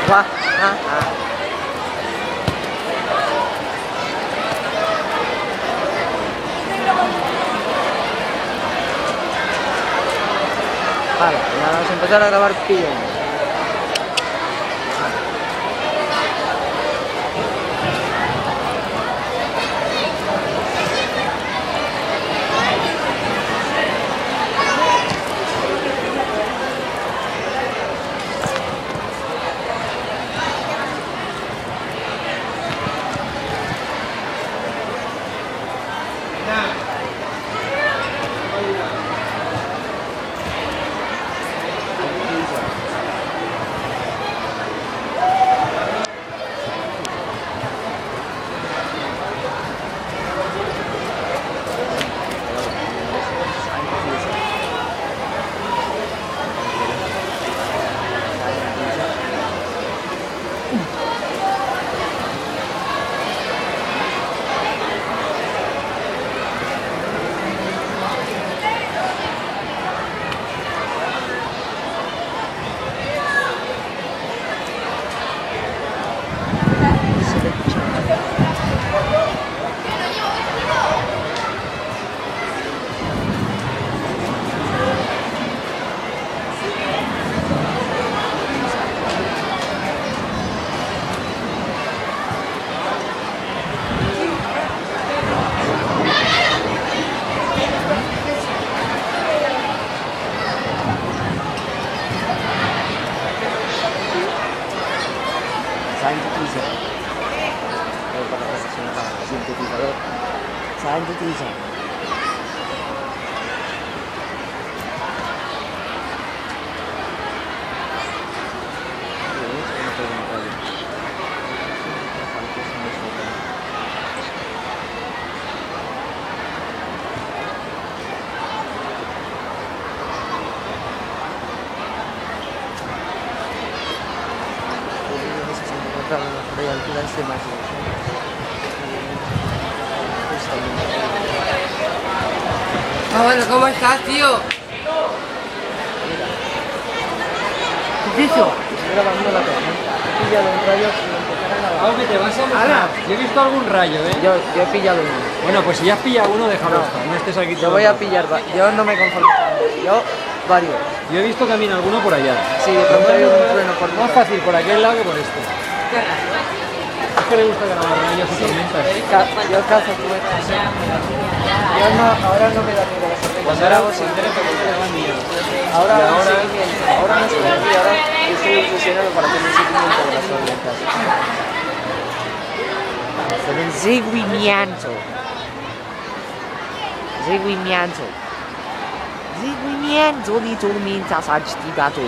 Wah, Vale, ya vamos a empezar a grabar pillos. Sintetizador. Ah, bueno, ¿cómo estás, tío? ¿Qué es eso? Estoy grabando la tormenta. He pillado un rayo sin empezar a grabar. Aunque te vas a mojar. Yo he visto algún rayo, ¿eh? Yo he pillado uno. Bueno, pues si ya has pillado uno, déjalo No. estar. No estés aquí Yo todo voy el a rato. pillar, yo no me conformo. Yo, varios. Yo he visto que viene alguno por allá. Sí, de pronto hay un trueno por Más fácil por aquel lado que por este. Es que le gusta grabar rayos y tormentas. Yo cazo cohetes. Yo no, ahora no me da miedo las tormentas. Cuando era seguimiento, Ahora, y ahora- seguimiento. Ahora no estoy aquí, ahora yo estoy obsesionado para hacer un seguimiento de las tormentas. Hacer un seguimiento. Seguimiento. Seguimiento de tormentas activato.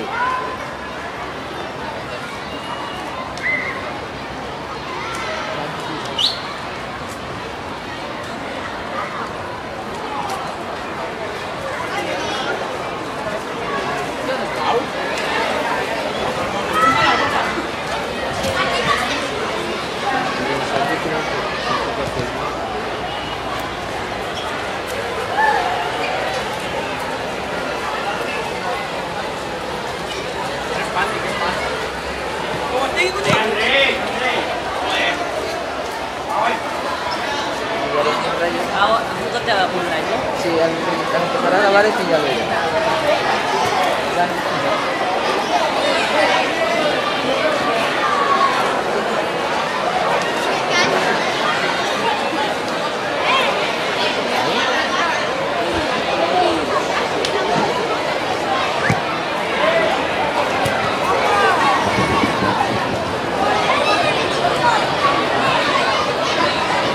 Sí, al empezar a grabar he pillado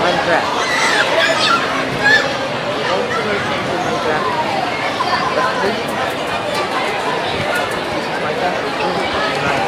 Minecraft. Minecraft.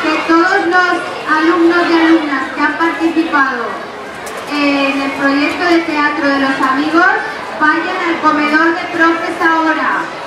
que todos los alumnos y alumnas que han participado en el proyecto de teatro de los amigos vayan al comedor de profes ahora.